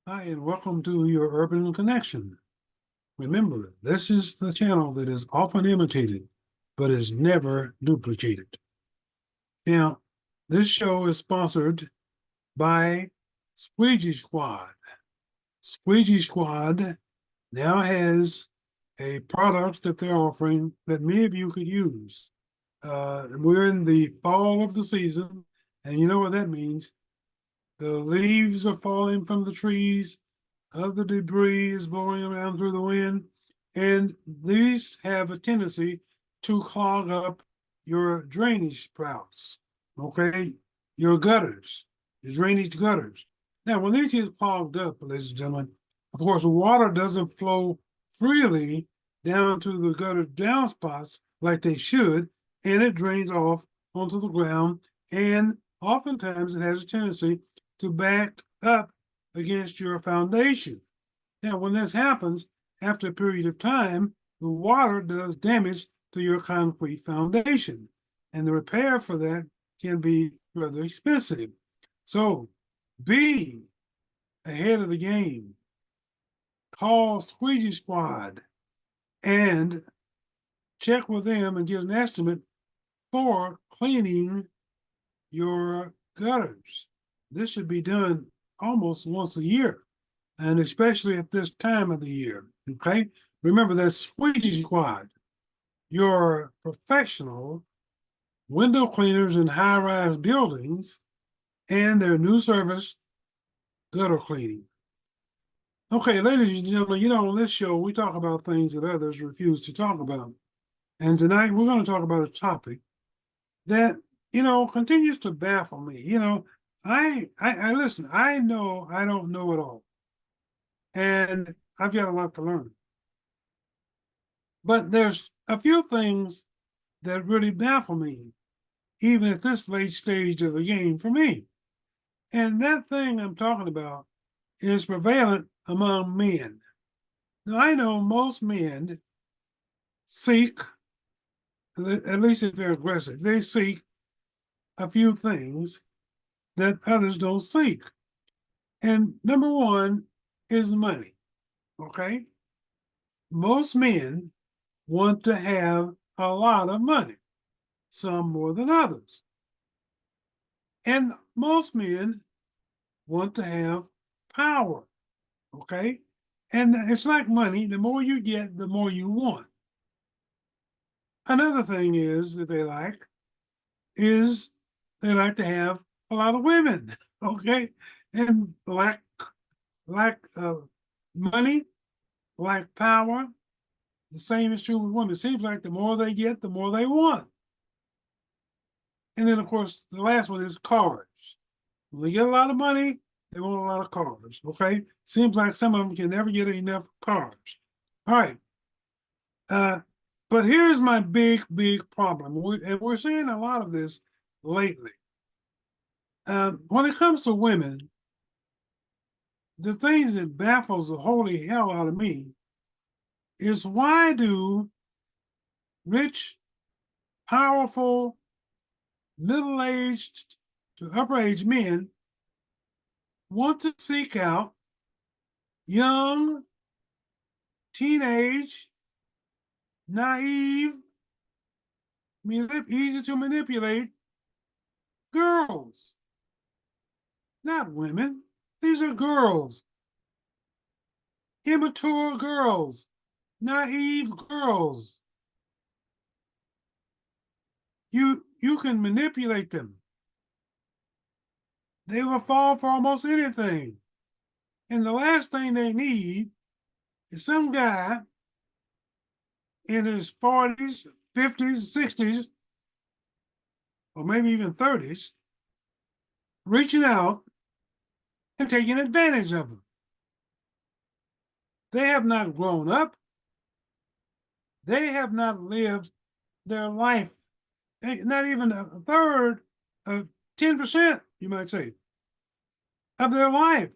Hi, and welcome to your Urban Connection. Remember, this is the channel that is often imitated, but is never duplicated. Now, this show is sponsored by Squeegee Squad. Squeegee Squad now has a product that they're offering that many of you could use. We're in the fall of the season, and you know what that means. The leaves are falling from the trees, other debris is blowing around through the wind, and these have a tendency to clog up your drainage spouts, okay? Your gutters, your drainage gutters. Now, when these get clogged up, ladies and gentlemen, of course, water doesn't flow freely down to the gutter downspouts like they should, and it drains off onto the ground, and oftentimes it has a tendency to back up against your foundation. Now, when this happens, after a period of time, the water does damage to your concrete foundation, and the repair for that can be rather expensive. So, be ahead of the game. Call Squeegee Squad and check with them and get an estimate for cleaning your gutters. This should be done almost once a year, and especially at this time of the year. Okay. Remember that Squeegee Squad, your professional window cleaners in high rise buildings, and their new service, gutter cleaning. Okay, ladies and gentlemen, on this show, we talk about things that others refuse to talk about. And tonight, we're going to talk about a topic that, continues to baffle me. I listen, I know I don't know it all. And I've got a lot to learn. But there's a few things that really baffle me, even at this late stage of the game for me. And that thing I'm talking about is prevalent among men. Now, I know most men seek, at least if they're aggressive, they seek a few things that others don't seek. And number one is money. Okay. Most men want to have a lot of money, some more than others. And most men want to have power. Okay. And it's like money. The more you get, the more you want. Another thing is that is they like to have a lot of women. Okay. And lack of money, lack power. The same is true with women. It seems like the more they get, the more they want. And then, of course, the last one is cars. When they get a lot of money, they want a lot of cars. Okay. Seems like some of them can never get enough cars. All right. Uh, but here's my big problem. And we're seeing a lot of this lately. When it comes to women, the things that baffles the holy hell out of me is why do rich, powerful, middle-aged to upper-aged men want to seek out young, teenage, naive, easy to manipulate girls, not women. These are girls, immature girls, naive girls. You can manipulate them. They will fall for almost anything. And the last thing they need is some guy in his 40s, 50s, 60s, or maybe even 30s, reaching out and taking advantage of them. They have not grown up. They have not lived their life, not even a third of 10%, you might say, of their life.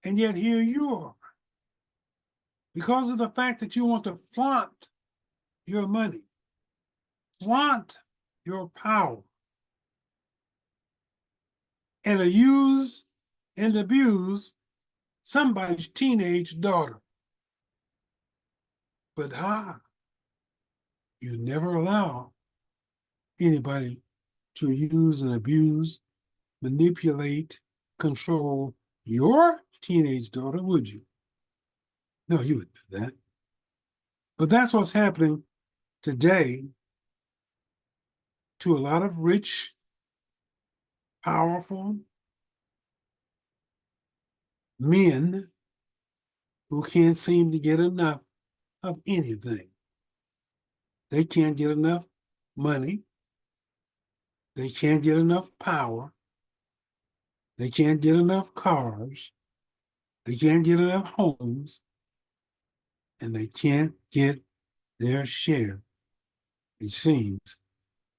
And yet here you are. Because of the fact that you want to flaunt your money, flaunt your power, and use and abuse somebody's teenage daughter. But you never allow anybody to use and abuse, manipulate, control your teenage daughter, would you? No, you wouldn't do that. But that's what's happening today to a lot of rich, powerful men who can't seem to get enough of anything. They can't get enough money. They can't get enough power. They can't get enough cars. They can't get enough homes. And they can't get their share, it seems,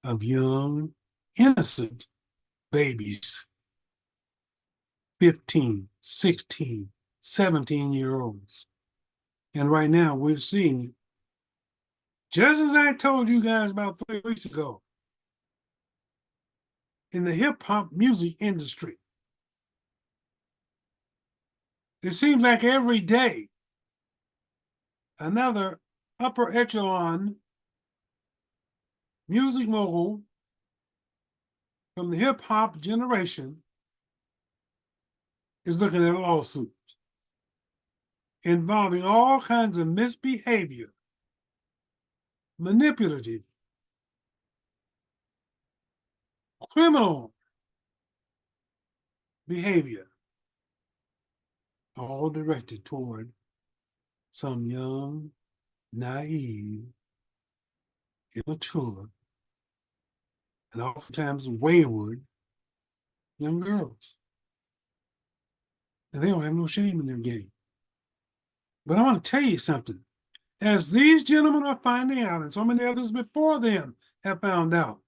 of young, innocent babies, 15, 16, 17-year-olds. And right now we're seeing, just as I told you guys about 3 weeks ago, in the hip hop music industry, it seems like every day another upper echelon music mogul from the hip hop generation is looking at lawsuits involving all kinds of misbehavior, manipulative, criminal behavior, all directed toward some young, naive, immature, and oftentimes wayward young girls. And they don't have no shame in their game. But I want to tell you something. As these gentlemen are finding out, and so many others before them have found out,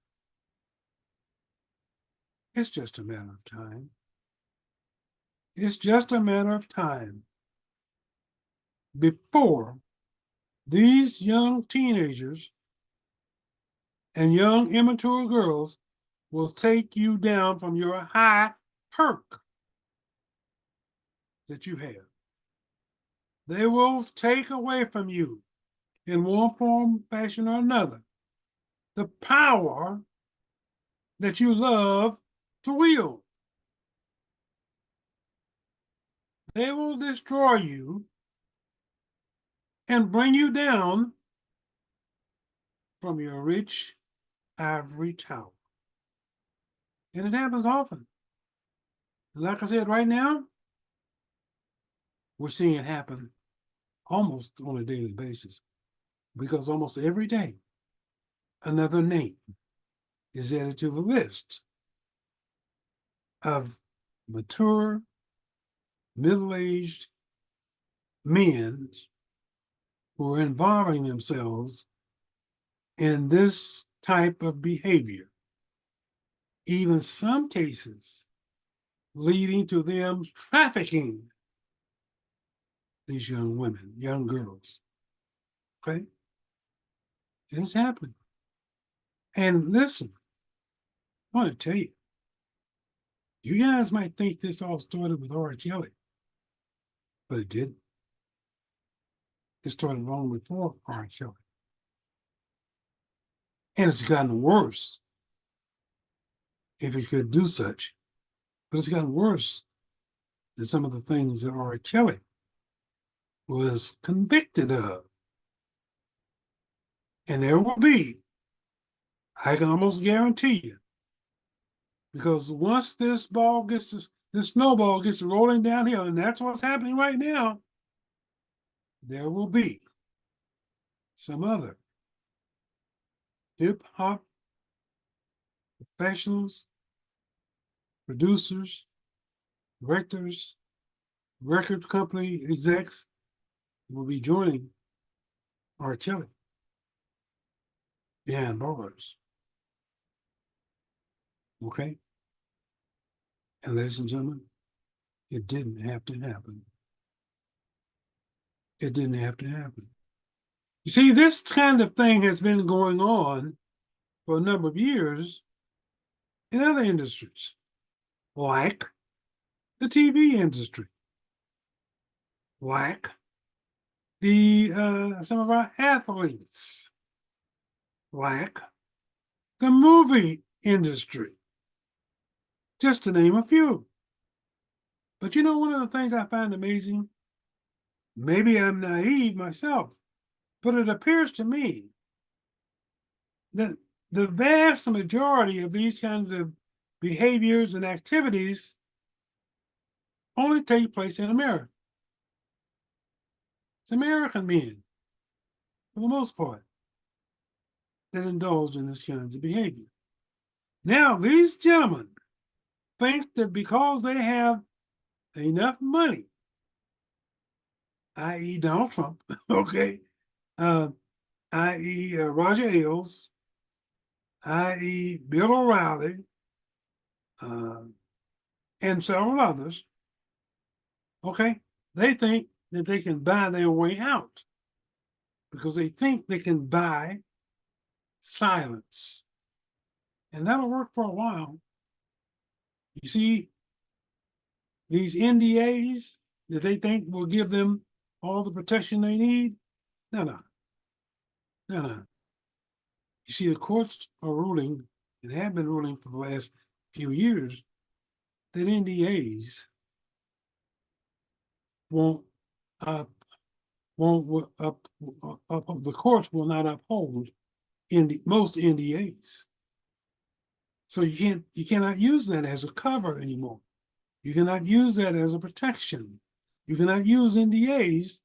it's just a matter of time. It's just a matter of time before these young teenagers and young immature girls will take you down from your high perk that you have. They will take away from you in one form, fashion, or another the power that you love to wield. They will destroy you and bring you down from your rich ivory tower. And it happens often. And like I said, right now, we're seeing it happen almost on a daily basis, because almost every day, another name is added to the list of mature, middle-aged men who are involving themselves in this type of behavior. Even some cases leading to them trafficking these young women, young girls. Okay? And it's happening. And listen, I want to tell you, you guys might think this all started with R. Kelly, but it didn't. It started long before R. Kelly. And it's gotten worse, if it could do such. But it's gotten worse than some of the things that R. Kelly was convicted of. And there will be, I can almost guarantee you, because once this snowball gets rolling downhill, and that's what's happening right now, there will be some other hip hop professionals, producers, directors, record company execs will be joining R. Kelly behind bars. Okay? And ladies and gentlemen, it didn't have to happen. It didn't have to happen. You see, this kind of thing has been going on for a number of years in other industries, like the TV industry, like some of our athletes, like the movie industry, just to name a few. But you know, one of the things I find amazing, maybe I'm naive myself, but it appears to me that the vast majority of these kinds of behaviors and activities only take place in America. It's American men, for the most part, that indulge in this kinds of behavior. Now, these gentlemen think that because they have enough money, i.e., Donald Trump, okay, i.e., Roger Ailes, i.e., Bill O'Reilly, uh, and several others, okay, they think that they can buy their way out because they think they can buy silence. And that'll work for a while. You see, these NDAs that they think will give them all the protection they need, no, no, no, no. You see, the courts are ruling, and have been ruling for the last few years, that NDAs won't won't the courts will not uphold in most NDAs. So you cannot use that as a cover anymore. You cannot use that as a protection. You cannot use NDAs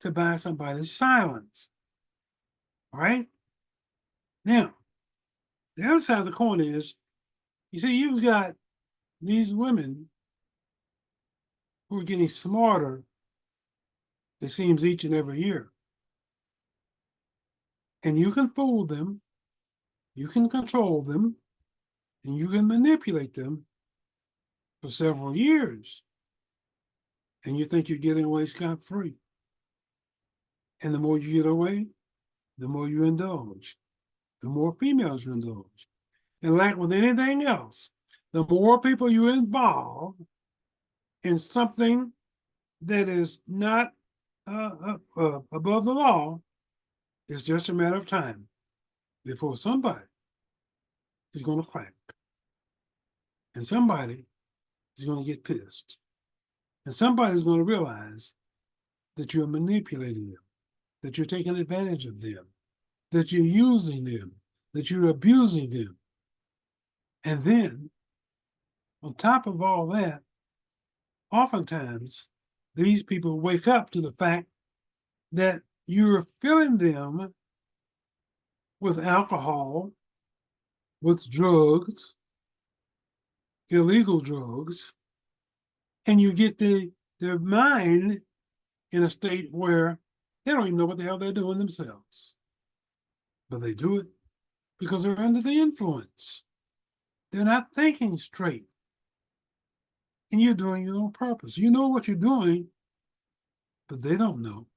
to buy somebody's silence. All right. Now, the other side of the coin is, you see, you've got these women who are getting smarter, it seems, each and every year. And you can fool them, you can control them, and you can manipulate them for several years. And you think you're getting away scot-free. And the more you get away, the more you indulge, the more females you indulge. And like with anything else, the more people you involve in something that is not above the law, it's just a matter of time before somebody is going to crack. And somebody is going to get pissed. And somebody's going to realize that you're manipulating them, that you're taking advantage of them, that you're using them, that you're abusing them. And then, on top of all that, oftentimes these people wake up to the fact that you're filling them with alcohol, with drugs, illegal drugs, and you get their mind in a state where they don't even know what the hell they're doing themselves. But they do it because they're under the influence. They're not thinking straight. And you're doing it on purpose. You know what you're doing, but they don't know.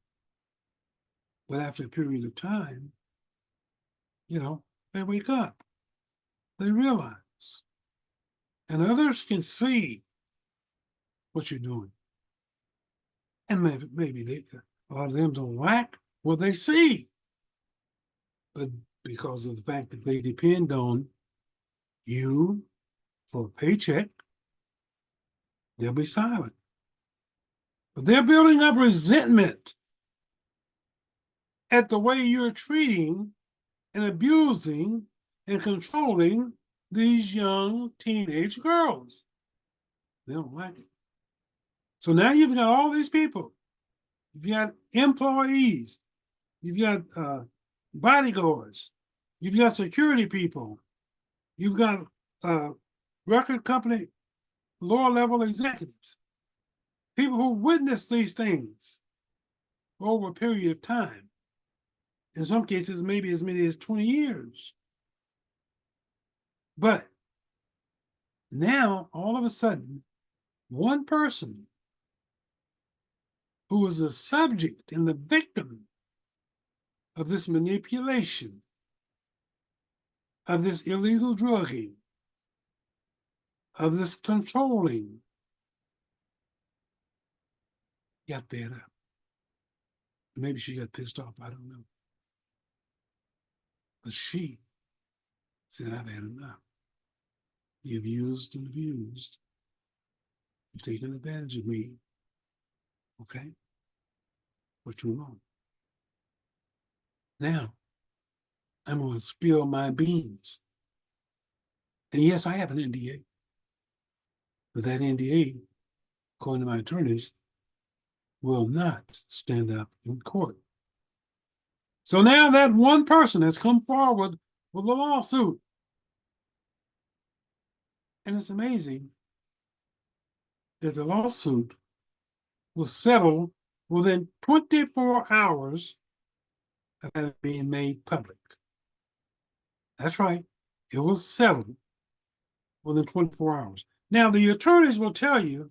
But after a period of time, they wake up. They realize. And others can see what you're doing. And maybe a lot of them don't like what they see. But because of the fact that they depend on you for a paycheck, they'll be silent. But they're building up resentment at the way you're treating and abusing and controlling these young teenage girls. They don't like it. So now you've got all these people. You've got employees. You've got bodyguards. You've got security people. You've got record company lower level executives. People who witness these things over a period of time. In some cases, maybe as many as 20 years. But now, all of a sudden, one person who is the subject and the victim of this manipulation, of this illegal drugging, of this controlling, got fed up. Maybe she got pissed off. I don't know. But she said, I've had enough. You've used and abused. You've taken advantage of me. Okay? What you want? Now, I'm going to spill my beans. And yes, I have an NDA. But that NDA, according to my attorneys, will not stand up in court. So now that one person has come forward with a lawsuit. And it's amazing that the lawsuit was settled within 24 hours of it being made public. That's right. It was settled within 24 hours. Now, the attorneys will tell you,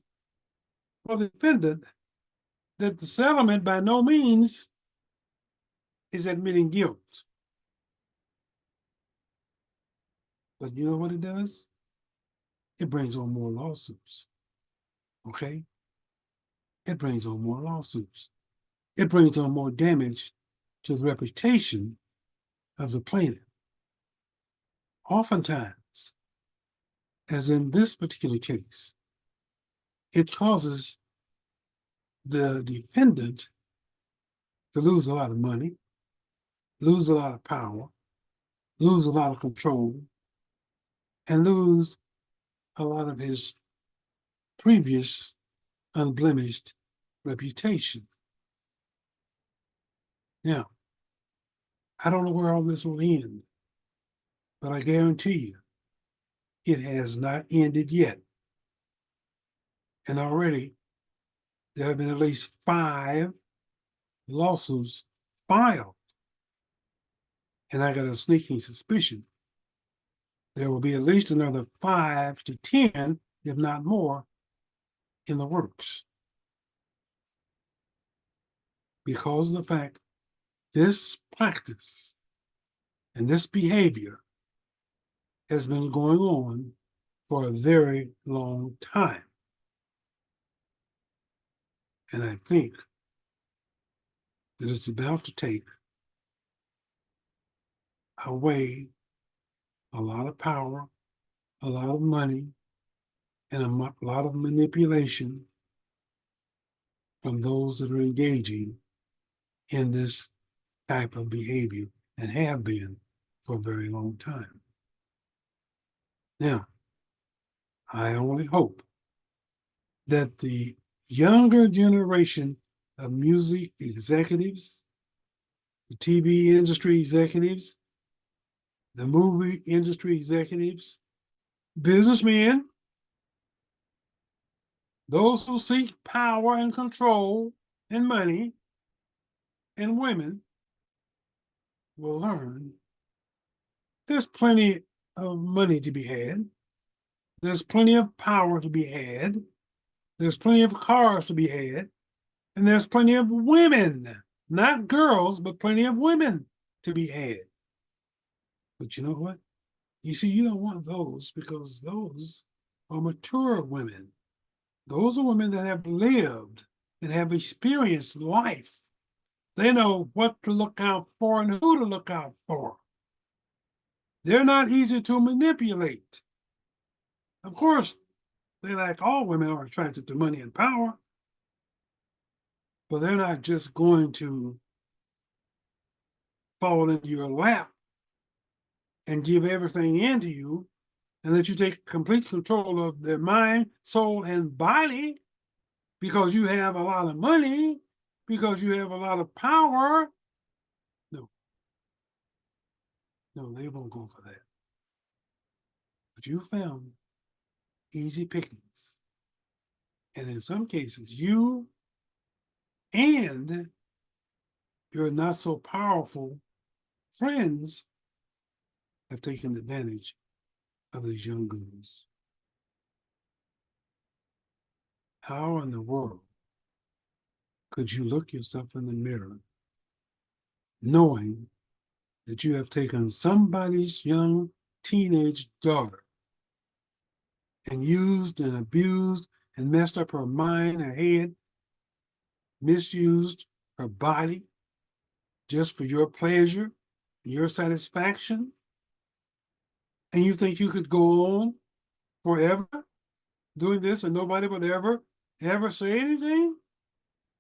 for the defendant, that the settlement by no means is admitting guilt. But you know what it does? It brings on more lawsuits. Okay? It brings on more lawsuits. It brings on more damage to the reputation of the plaintiff. Oftentimes, as in this particular case, it causes the defendant to lose a lot of money, lose a lot of power, lose a lot of control, and lose a lot of his previous unblemished reputation. Now, I don't know where all this will end, but I guarantee you it has not ended yet. And already there have been at least 5 lawsuits filed. And I got a sneaking suspicion there will be at least another 5 to 10, if not more, in the works. Because of the fact this practice and this behavior has been going on for a very long time. And I think that it's about to take away a lot of power, a lot of money, and a lot of manipulation from those that are engaging in this type of behavior and have been for a very long time. Now, I only hope that the younger generation of music executives, the TV industry executives, the movie industry executives, businessmen, those who seek power and control and money, and women will learn there's plenty of money to be had. There's plenty of power to be had. There's plenty of cars to be had. And there's plenty of women, not girls, but plenty of women to be had. But you know what? You see, you don't want those because those are mature women. Those are women that have lived and have experienced life. They know what to look out for and who to look out for. They're not easy to manipulate. Of course, they, like all women, are attracted to money and power, but they're not just going to fall into your lap and give everything into you and let you take complete control of their mind, soul, and body because you have a lot of money, because you have a lot of power. No, no, they won't go for that. But you found easy pickings. And in some cases, you and your not so powerful friends have taken advantage of these young girls. How in the world could you look yourself in the mirror knowing that you have taken somebody's young teenage daughter and used and abused and messed up her mind, her head, misused her body just for your pleasure, your satisfaction, and you think you could go on forever doing this and nobody would ever say anything?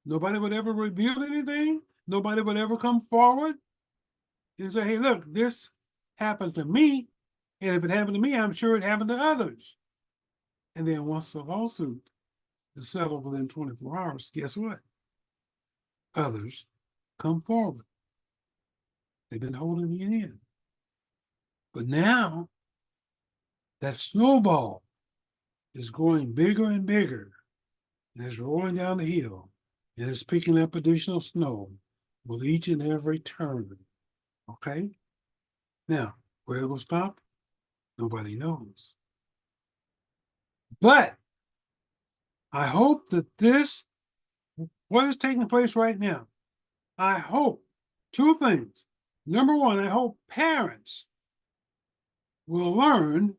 Nobody would ever reveal anything? Nobody would ever come forward and say, hey, look, this happened to me. And if it happened to me, I'm sure it happened to others. And then once the lawsuit is settled within 24 hours, guess what? Others come forward. They've been holding it in. But now that snowball is growing bigger and bigger, and it's rolling down the hill, and it's picking up additional snow with each and every turn. Okay? Now, where it will stop, nobody knows. But I hope that what is taking place right now, I hope two things. Number one, I hope parents will learn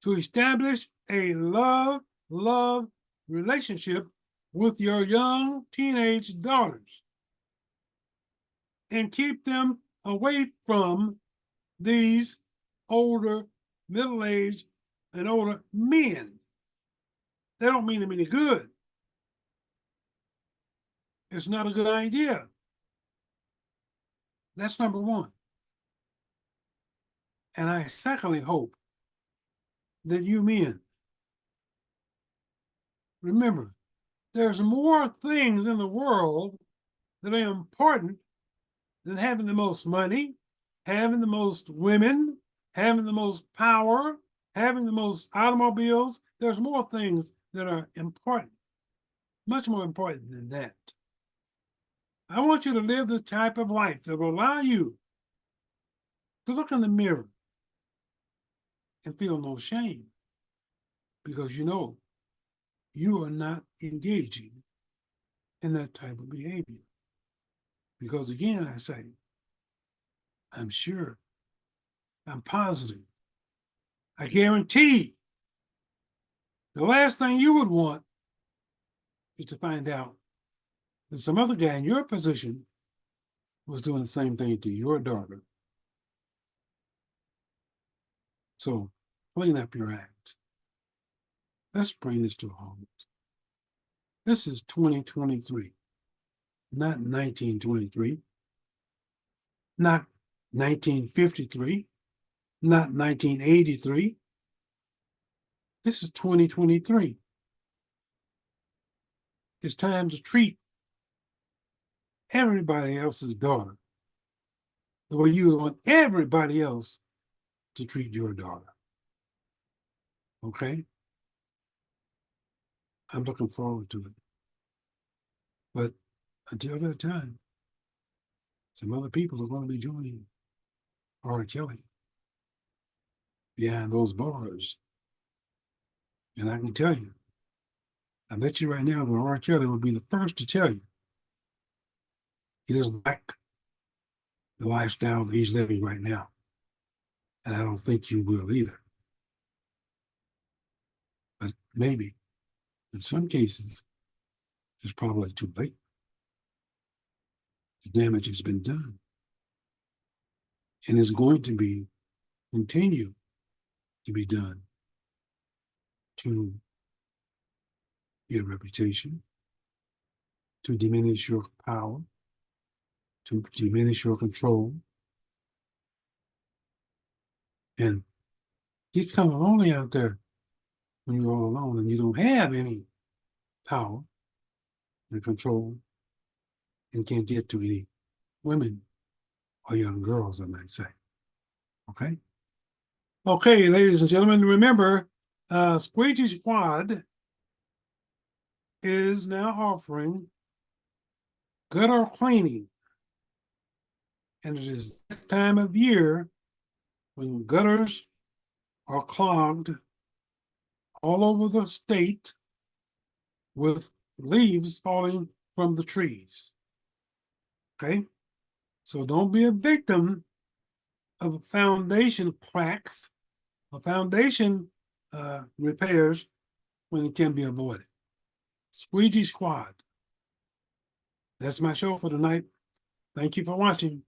to establish a love relationship with your young teenage daughters and keep them away from these older, middle-aged, and older men. They don't mean them any good. It's not a good idea. That's number one. And I secondly hope that you men remember there's more things in the world that are important than having the most money, having the most women, having the most power, having the most automobiles. There's more things that are important, much more important than that. I want you to live the type of life that will allow you to look in the mirror and feel no shame because you know you are not engaging in that type of behavior. Because again, I say, I'm sure, I'm positive, I guarantee the last thing you would want is to find out that some other guy in your position was doing the same thing to your daughter. So clean up your act. Let's bring this to a halt. This is 2023, not 1923, not 1953, not 1983. This is 2023. It's time to treat everybody else's daughter the way you want everybody else to treat your daughter. Okay? I'm looking forward to it. But until that time, some other people are going to be joining R. Kelly behind those bars. And I can tell you, I bet you right now that R. Kelly will be the first to tell you he doesn't like the lifestyle that he's living right now. And I don't think you will either. But maybe, in some cases, it's probably too late. The damage has been done. And is going to continue to be done to your reputation, to diminish your power, to diminish your control. And it's kind of lonely out there when you're all alone and you don't have any power and control and can't get to any women or young girls, I might say. Okay? Okay, ladies and gentlemen, remember, Squeegee Squad is now offering gutter cleaning. And it is that time of year when gutters are clogged all over the state with leaves falling from the trees. Okay? So don't be a victim of foundation cracks or foundation repairs when it can be avoided. Squeegee Squad. That's my show for tonight. Thank you for watching.